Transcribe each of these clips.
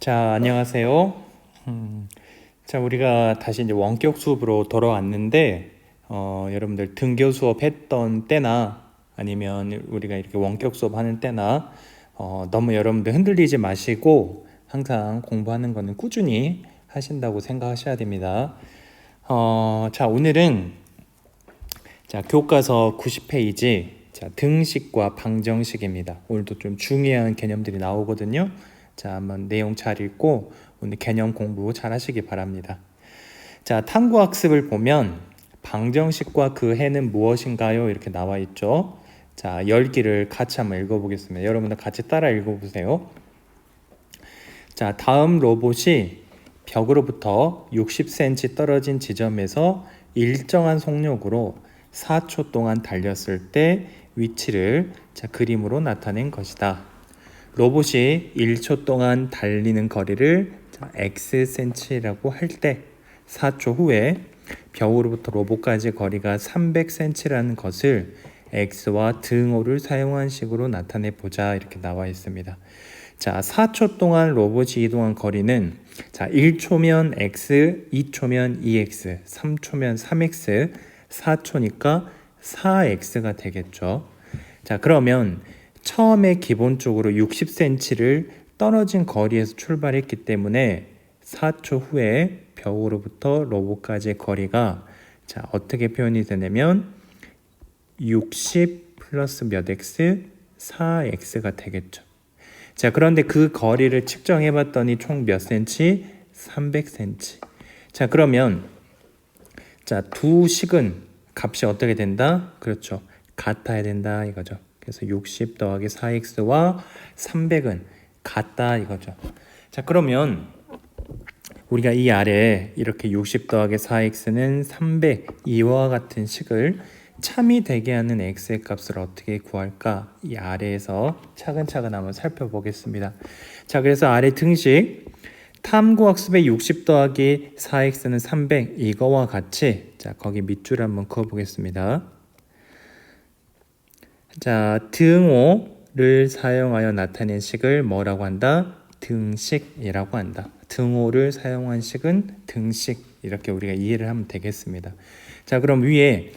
자, 안녕하세요. 자, 우리가 다시 이제 원격 수업으로 돌아왔는데, 여러분들 등교 수업 했던 때나 아니면 우리가 이렇게 원격 수업 하는 때나, 너무 여러분들 흔들리지 마시고 항상 공부하는 거는 꾸준히 하신다고 생각하셔야 됩니다. 자, 오늘은 자, 교과서 90페이지 자, 등식과 방정식입니다. 오늘도 좀 중요한 개념들이 나오거든요. 자, 한번 내용 잘 읽고 오늘 개념 공부 잘 하시기 바랍니다. 자, 탐구학습을 보면 방정식과 그 해는 무엇인가요? 이렇게 나와 있죠. 자, 열기를 같이 한번 읽어보겠습니다. 여러분들 같이 따라 읽어보세요. 자, 다음 로봇이 벽으로부터 60cm 떨어진 지점에서 일정한 속력으로 4초 동안 달렸을 때 위치를 자, 그림으로 나타낸 것이다. 로봇이 1초 동안 달리는 거리를 Xcm라고 할 때 4초 후에 벽으로부터 로봇까지 거리가 300cm라는 것을 X와 등호를 사용한 식으로 나타내 보자 이렇게 나와 있습니다. 자, 4초 동안 로봇이 이동한 거리는 자, 1초면 X, 2초면 2X, 3초면 3X, 4초니까 4X가 되겠죠. 자, 그러면 처음에 기본적으로 60cm를 떨어진 거리에서 출발했기 때문에 4초 후에 벽으로부터 로봇까지의 거리가 자, 어떻게 표현이 되냐면 60 플러스 몇 x? 4x가 되겠죠. 자, 그런데 그 거리를 측정해 봤더니 총 몇 cm? 300cm. 자, 그러면 자, 두 식은 값이 어떻게 된다? 그렇죠. 같아야 된다 이거죠. 그래서 60 더하기 4x와 300은 같다 이거죠. 자, 그러면 우리가 이 아래 이렇게 60 더하기 4x는 300 이와 같은 식을 참이 되게 하는 x의 값을 어떻게 구할까? 이 아래에서 차근차근 한번 살펴보겠습니다. 자, 그래서 아래 등식 탐구학습의 60 더하기 4x는 300 이거와 같이 자, 거기 밑줄 한번 그어보겠습니다. 자, 등호를 사용하여 나타낸 식을 뭐라고 한다? 등식이라고 한다. 등호를 사용한 식은 등식 이렇게 우리가 이해를 하면 되겠습니다. 자, 그럼 위에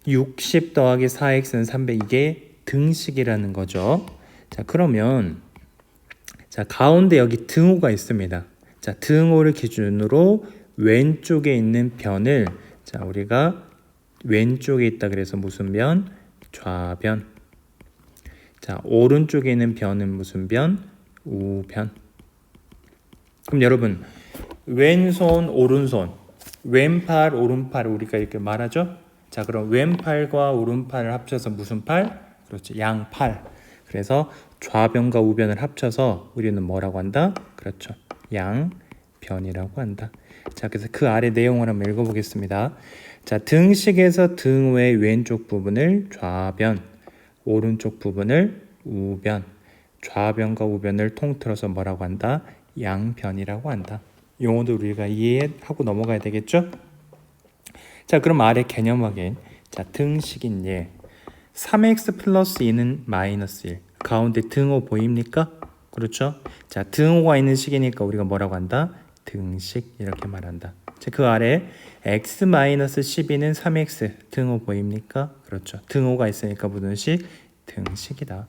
60 더하기 4x는 300 이게 등식이라는 거죠. 자, 그러면 자, 가운데 여기 등호가 있습니다. 자, 등호를 기준으로 왼쪽에 있는 변을 자, 우리가 왼쪽에 있다 그래서 무슨 변? 좌변. 자, 오른쪽에 있는 변은 무슨 변? 우변. 그럼 여러분, 왼손, 오른손, 왼팔, 오른팔 우리가 이렇게 말하죠? 자, 그럼 왼팔과 오른팔을 합쳐서 무슨 팔? 그렇죠. 양팔. 그래서 좌변과 우변을 합쳐서 우리는 뭐라고 한다? 그렇죠. 양변이라고 한다. 자, 그래서 그 아래 내용을 한번 읽어보겠습니다. 자, 등식에서 등호의 왼쪽 부분을 좌변, 오른쪽 부분을 우변, 좌변과 우변을 통틀어서 뭐라고 한다? 양변이라고 한다. 용어도 우리가 이해하고 넘어가야 되겠죠? 자, 그럼 아래 개념 확인. 자, 등식인 예. 3x 플러스 2는 마이너스 1. 가운데 등호 보입니까? 그렇죠? 자, 등호가 있는 식이니까 우리가 뭐라고 한다? 등식 이렇게 말한다. 자, 그 아래 x-12는 3x 등호 보입니까? 그렇죠. 등호가 있으니까 무슨 식? 등식이다.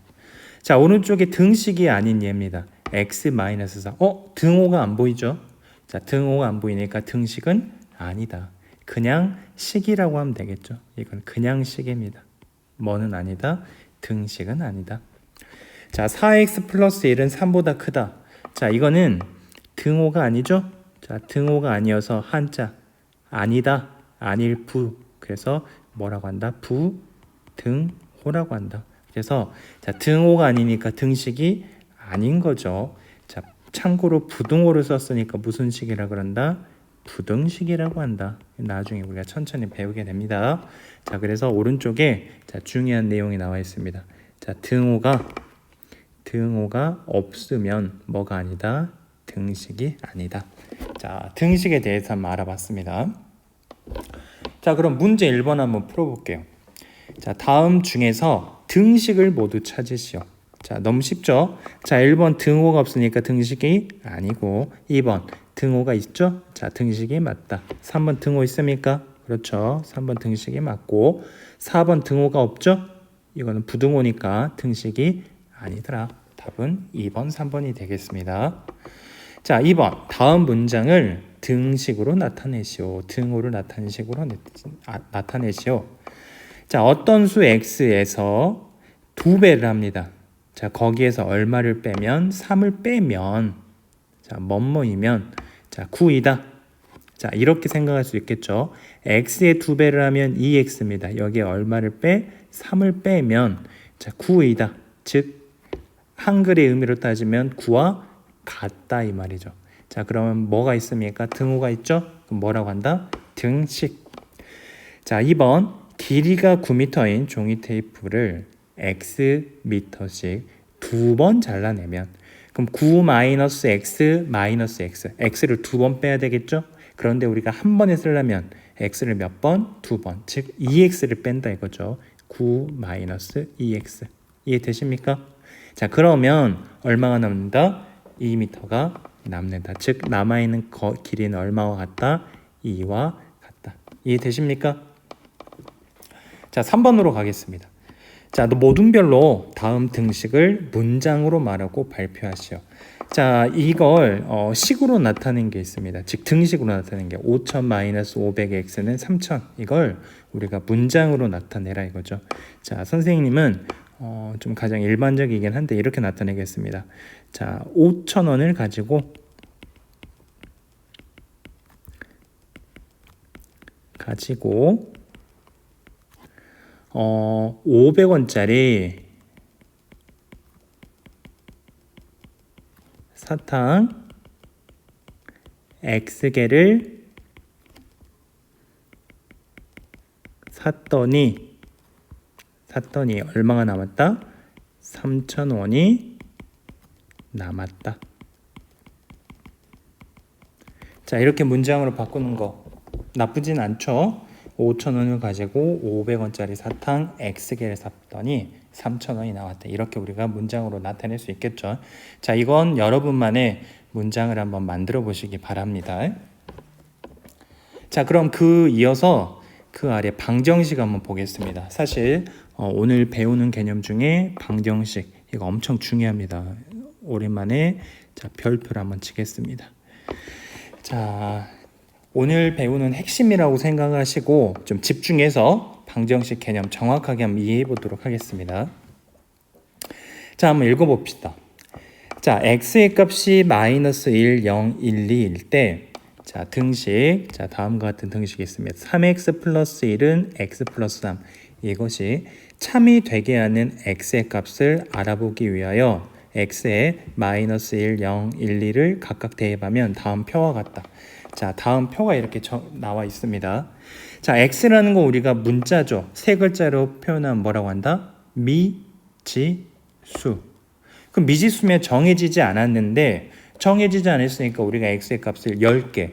자, 오른쪽에 등식이 아닌 예입니다. x-4. 등호가 안 보이죠? 자, 등호가 안 보이니까 등식은 아니다. 그냥 식이라고 하면 되겠죠. 이건 그냥 식입니다. 뭐는 아니다? 등식은 아니다. 자, 4x 플러스 1은 3보다 크다. 자, 이거는 등호가 아니죠? 자, 등호가 아니어서 한자 아니다, 아닐 부. 그래서 뭐라고 한다? 부등호라고 한다. 그래서 자, 등호가 아니니까 등식이 아닌 거죠. 자, 참고로 부등호를 썼으니까 무슨 식이라 그런다? 부등식이라고 한다. 나중에 우리가 천천히 배우게 됩니다. 자, 그래서 오른쪽에 자, 중요한 내용이 나와 있습니다. 자, 등호가 없으면 뭐가 아니다? 등식이 아니다. 자, 등식에 대해서 한번 알아봤습니다. 자, 그럼 문제 1번 한번 풀어볼게요. 자, 다음 중에서 등식을 모두 찾으시오. 자, 너무 쉽죠? 자, 1번 등호가 없으니까 등식이 아니고 2번 등호가 있죠? 자, 등식이 맞다. 3번 등호 있습니까? 그렇죠. 3번 등식이 맞고 4번 등호가 없죠? 이거는 부등호니까 등식이 아니더라. 답은 2번, 3번이 되겠습니다. 자, 2번 다음 문장을 등식으로 나타내시오. 등호를 나타내는 식으로 나타내시오. 자, 어떤 수 x에서 2배를 합니다. 자, 거기에서 얼마를 빼면 3을 빼면 자, 뭐뭐이면 자, 9이다. 자, 이렇게 생각할 수 있겠죠. x의 2배를 하면 2x입니다. 여기에 얼마를 빼? 3을 빼면 자, 9이다. 즉 한글의 의미로 따지면 9와 같다 이 말이죠. 자, 그러면 뭐가 있습니까? 등호가 있죠? 그럼 뭐라고 한다? 등식. 자, 2번 길이가 9m인 종이 테이프를 xm씩 2번 잘라내면 그럼 9-x 마이너스 x x를 2번 빼야 되겠죠? 그런데 우리가 한 번에 쓰려면 x를 몇 번? 2번. 즉 2x를 뺀다 이거죠. 9-2x. 이해되십니까? 자, 그러면 얼마가 남는다? 2m가 남는다. 즉 남아있는 길이는 얼마와 같다? 2와 같다. 이해되십니까? 자, 3번으로 가겠습니다. 자, 모둠별로 다음 등식을 문장으로 말하고 발표하시오. 자, 이걸 식으로 나타낸 게 있습니다. 즉 등식으로 나타낸 게 5000-500x는 3000. 이걸 우리가 문장으로 나타내라 이거죠. 자, 선생님은 좀 가장 일반적이긴 한데 이렇게 나타내겠습니다. 자, 5,000원을 가지고 500원짜리 사탕 X개를 샀더니 얼마가 남았다? 3,000원이 남았다. 자, 이렇게 문장으로 바꾸는 거 나쁘진 않죠? 5,000원을 가지고 500원짜리 사탕 X개를 샀더니 3,000원이 나왔다. 이렇게 우리가 문장으로 나타낼 수 있겠죠. 자, 이건 여러분만의 문장을 한번 만들어 보시기 바랍니다. 자, 그럼 이어서 그 아래 방정식 한번 보겠습니다. 사실 오늘 배우는 개념 중에 방정식 이거 엄청 중요합니다. 오랜만에 자, 별표를 한번 치겠습니다. 자, 오늘 배우는 핵심이라고 생각하시고 좀 집중해서 방정식 개념 정확하게 한번 이해해 보도록 하겠습니다. 자, 한번 읽어봅시다. 자, x의 값이 마이너스 1, 0, 1, 2일 때 자, 등식. 자, 다음과 같은 등식이 있습니다. 3x 플러스 1은 x 플러스 3. 이것이 참이 되게 하는 x의 값을 알아보기 위하여 x에 마이너스 1, 0, 1, 2를 각각 대입하면 다음 표와 같다. 자, 다음 표가 이렇게 나와 있습니다. 자, x라는 거 우리가 문자죠. 세 글자로 표현하면 뭐라고 한다? 미지수. 그럼 미지수면 정해지지 않았는데 정해지지 않았으니까 우리가 x의 값을 10개,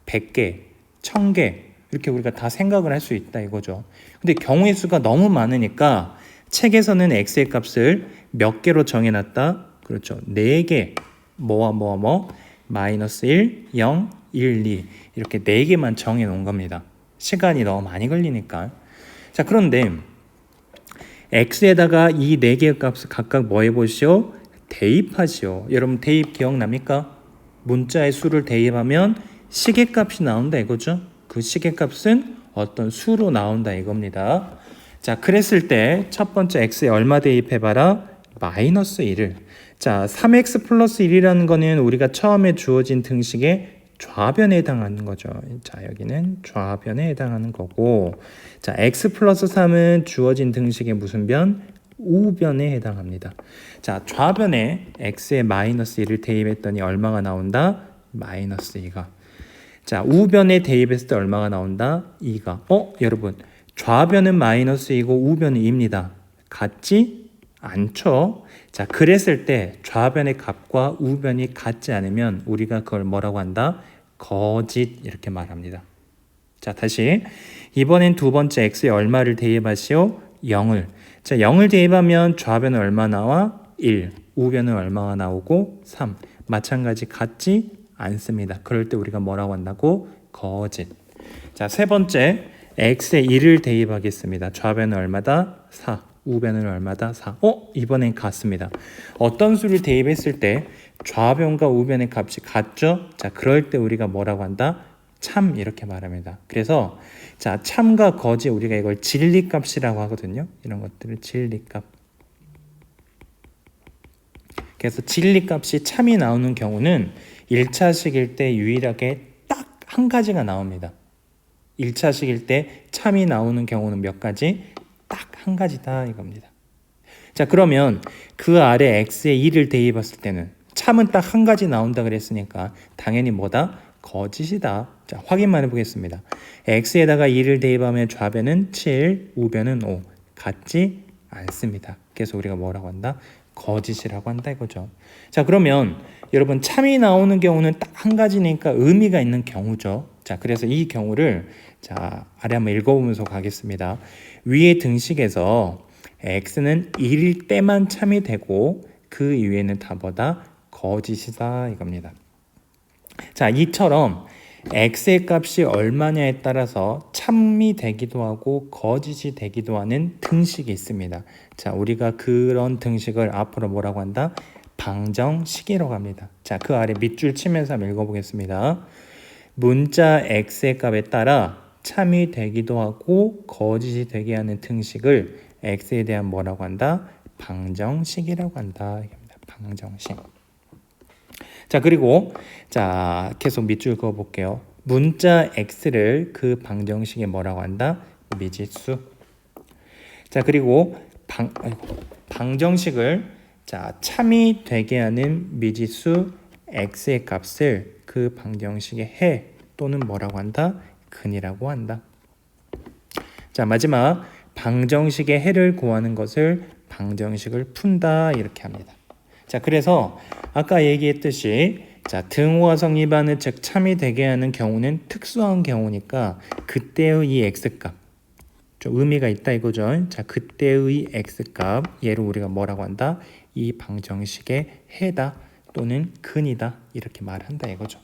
100개, 1000개 이렇게 우리가 다 생각을 할 수 있다 이거죠. 근데 경우의 수가 너무 많으니까 책에서는 x의 값을 몇 개로 정해놨다? 그렇죠. 4개, 마이너스 1, 0, 1, 2 이렇게 4개만 정해놓은 겁니다. 시간이 너무 많이 걸리니까. 자, 그런데 x에다가 이 4개의 값을 각각 뭐 해보시오? 대입하시오. 여러분 대입 기억납니까? 문자의 수를 대입하면 시계값이 나온다 이거죠. 그 시계값은 어떤 수로 나온다 이겁니다. 자, 그랬을 때 첫 번째 x에 얼마 대입해봐라? 마이너스 1을. 자, 3x 플러스 1이라는 거는 우리가 처음에 주어진 등식의 좌변에 해당하는 거죠. 자, 여기는 좌변에 해당하는 거고, 자, x 플러스 3은 주어진 등식의 무슨 변? 우변에 해당합니다. 자, 좌변에 x에 마이너스 1을 대입했더니 얼마가 나온다? 마이너스 2가. 자, 우변에 대입했을 때 얼마가 나온다? 2가. 여러분, 좌변은 마이너스 2고 우변은 2입니다. 같지 않죠? 자, 그랬을 때 좌변의 값과 우변이 같지 않으면 우리가 그걸 뭐라고 한다? 거짓 이렇게 말합니다. 자, 다시 이번엔 두 번째 x에 얼마를 대입하시오? 0을. 자, 0을 대입하면 좌변은 얼마 나와? 1, 우변은 얼마가 나오고 3. 마찬가지 같지 않습니다. 그럴 때 우리가 뭐라고 한다고? 거짓. 자, 세 번째 x에 1을 대입하겠습니다. 좌변은 얼마다? 4. 우변은 얼마다? 4. 이번엔 같습니다. 어떤 수를 대입했을 때 좌변과 우변의 값이 같죠? 자, 그럴 때 우리가 뭐라고 한다? 참 이렇게 말합니다. 그래서 자, 참과 거짓 우리가 이걸 진리값이라고 하거든요. 이런 것들을 진리값. 그래서 진리값이 참이 나오는 경우는 1차식일 때 유일하게 딱 한 가지가 나옵니다. 1차식일 때 참이 나오는 경우는 몇 가지? 딱 한 가지다 이겁니다. 자, 그러면 그 아래 x에 2를 대입했을 때는 참은 딱 한 가지 나온다 그랬으니까 당연히 뭐다? 거짓이다. 자, 확인만 해보겠습니다. x에다가 2를 대입하면 좌변은 7, 우변은 5. 같지 않습니다. 그래서 우리가 뭐라고 한다? 거짓이라고 한다 이거죠. 자, 그러면 여러분 참이 나오는 경우는 딱 한 가지니까 의미가 있는 경우죠. 자, 그래서 이 경우를 자, 아래 한번 읽어보면서 가겠습니다. 위의 등식에서 x는 1일 때만 참이 되고 그 이외에는 다 뭐다? 거짓이다 이겁니다. 자, 이처럼 x의 값이 얼마냐에 따라서 참이 되기도 하고 거짓이 되기도 하는 등식이 있습니다. 자, 우리가 그런 등식을 앞으로 뭐라고 한다? 방정식이라고 합니다. 자, 그 아래 밑줄 치면서 한번 읽어보겠습니다. 문자 x의 값에 따라 참이 되기도 하고 거짓이 되게 하는 등식을 x에 대한 뭐라고 한다? 방정식이라고 한다. 방정식. 자, 그리고 자, 계속 밑줄 그어 볼게요. 문자 x를 그 방정식에 뭐라고 한다? 미지수. 자, 그리고 방정식을 자, 참이 되게 하는 미지수 x의 값을 그 방정식의 해 또는 뭐라고 한다? 근이라고 한다. 자, 마지막 방정식의 해를 구하는 것을 방정식을 푼다 이렇게 합니다. 자, 그래서 아까 얘기했듯이 자, 등호가 성립하는 즉 참이 되게 하는 경우는 특수한 경우니까 그때의 이 x값 좀 의미가 있다 이거죠. 자, 그때의 x값 얘를 우리가 뭐라고 한다? 이 방정식의 해다 또는 근이다 이렇게 말한다 이거죠.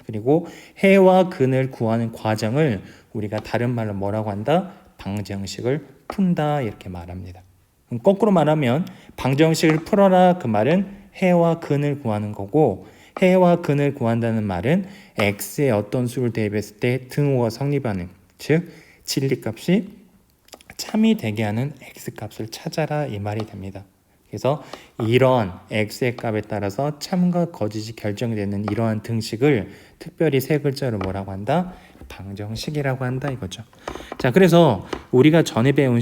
그리고 해와 근을 구하는 과정을 우리가 다른 말로 뭐라고 한다? 방정식을 푼다 이렇게 말합니다. 거꾸로 말하면 방정식을 풀어라 그 말은 해와 근을 구하는 거고 해와 근을 구한다는 말은 x의 어떤 수를 대입했을 때 등호가 성립하는 즉 진리값이 참이 되게 하는 x값을 찾아라 이 말이 됩니다. 그래서 이러한 x의 값에 따라서 참과 거짓이 결정되는 이러한 등식을 특별히 세 글자로 뭐라고 한다? 방정식이라고 한다 이거죠. 자, 그래서 우리가 전에 배운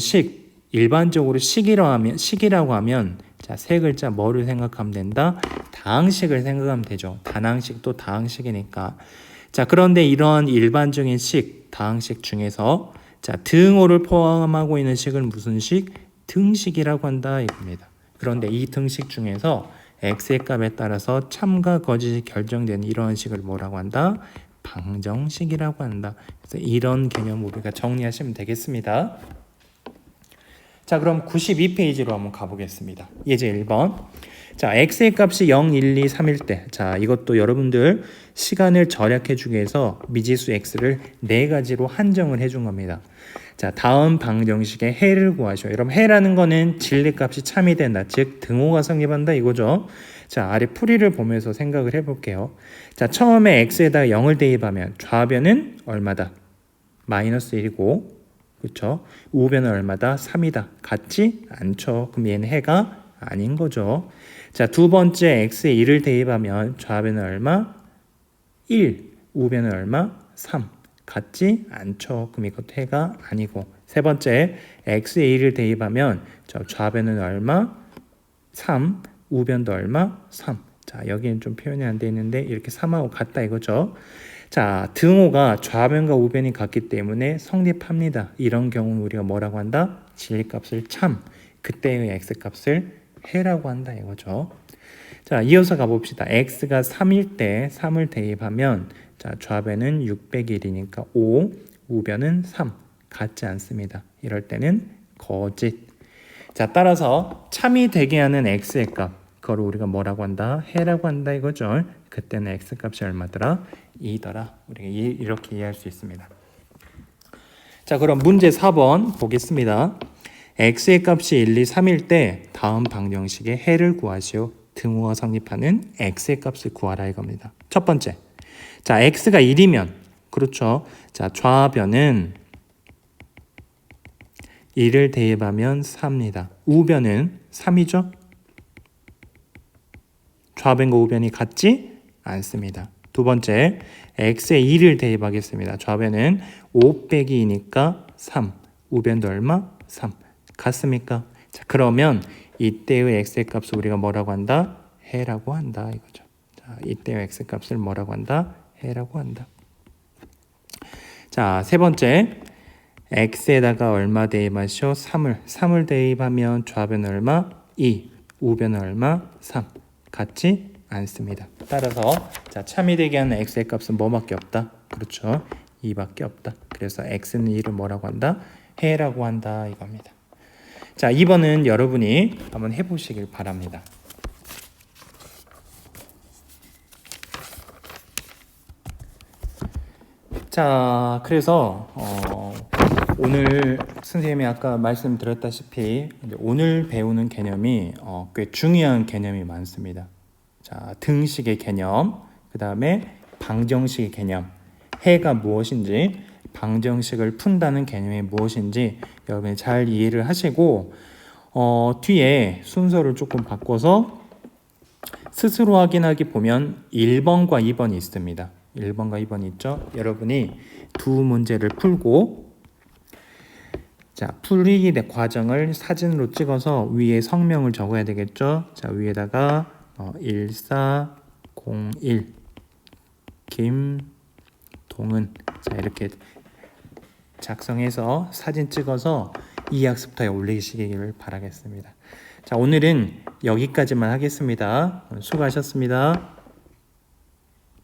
일반적으로 식이라고 하면 자, 세 글자 뭐를 생각하면 된다? 다항식을 생각하면 되죠. 단항식도 다항식이니까. 자, 그런데 이런 일반적인 다항식 중에서 자, 등호를 포함하고 있는 식을 무슨 식? 등식이라고 한다 이겁니다. 그런데 이 등식 중에서 x의 값에 따라서 참과 거짓이 결정되는 이런 식을 뭐라고 한다? 방정식이라고 한다. 그래서 이런 개념 우리가 정리하시면 되겠습니다. 자, 그럼 92페이지로 한번 가보겠습니다. 예제 1번. 자, x의 값이 0, 1, 2, 3일 때. 자, 이것도 여러분들 시간을 절약해 주기 위해서 미지수 x를 4가지로 한정을 해준 겁니다. 자, 다음 방정식의 해를 구하시오. 여러분, 해라는 거는 진리값이 참이 된다. 즉, 등호가 성립한다 이거죠. 자, 아래 풀이를 보면서 생각을 해볼게요. 자, 처음에 x에다 0을 대입하면 좌변은 얼마다? 마이너스 1이고 그렇죠? 우변은 얼마다? 3이다. 같지 않죠? 그럼 얘는 해가 아닌 거죠. 자, 두 번째 x에 1을 대입하면 좌변은 얼마? 1. 우변은 얼마? 3. 같지 않죠? 그럼 이것도 해가 아니고. 세 번째 x에 1을 대입하면 좌변은 얼마? 3. 우변도 얼마? 3. 자, 여기는 좀 표현이 안 돼 있는데 이렇게 3하고 같다 이거죠. 자, 등호가 좌변과 우변이 같기 때문에 성립합니다. 이런 경우는 우리가 뭐라고 한다? 진리값을 참, 그때의 x값을 해라고 한다 이거죠. 자, 이어서 가봅시다. x가 3일 때 3을 대입하면 자, 좌변은 601이니까 5, 우변은 3. 같지 않습니다. 이럴 때는 거짓. 자, 따라서 참이 되게 하는 x의 값, 그걸 우리가 뭐라고 한다? 해라고 한다 이거죠. 그때는 x 값이 얼마더라? 2더라. 우리가 이렇게 이해할 수 있습니다. 자, 그럼 문제 4번 보겠습니다. x의 값이 1, 2, 3일 때 다음 방정식의 해를 구하시오. 등호가 성립하는 x의 값을 구하라 이겁니다. 첫 번째, 자, x가 1이면 그렇죠. 자, 좌변은 1을 대입하면 4입니다. 우변은 3이죠. 좌변과 우변이 같지 않습니다. 두 번째, x에 2를 대입하겠습니다. 좌변은 5 빼기 2니까 3. 우변도 얼마? 3. 같습니까? 자, 그러면 이때의 x의 값을 우리가 뭐라고 한다? 해라고 한다 이거죠. 자, 이때의 x 값을 뭐라고 한다? 해라고 한다. 자, 세 번째, x에다가 얼마 대입하시오? 3을 대입하면 좌변은 얼마? 2. 우변은 얼마? 3. 같지 않습니다. 따라서 자, 참이 되게 하는 x의 값은 뭐밖에 없다? 그렇죠. 2밖에 없다. 그래서 x는 2를 뭐라고 한다? 해라고 한다 이겁니다. 자, 2번은 여러분이 한번 해보시길 바랍니다. 자, 그래서 오늘 선생님이 아까 말씀드렸다시피 오늘 배우는 개념이 꽤 중요한 개념이 많습니다. 자, 등식의 개념, 그 다음에 방정식의 개념, 해가 무엇인지, 방정식을 푼다는 개념이 무엇인지 여러분이 잘 이해를 하시고 뒤에 순서를 조금 바꿔서 스스로 확인하기 보면 1번과 2번이 있습니다. 1번과 2번이 있죠. 여러분이 두 문제를 풀고 자, 풀이 과정을 사진으로 찍어서 위에 성명을 적어야 되겠죠. 자, 위에다가 1401 김동은 자, 이렇게 작성해서 사진 찍어서 이 학습터에 올리시기를 바라겠습니다. 자, 오늘은 여기까지만 하겠습니다. 수고하셨습니다.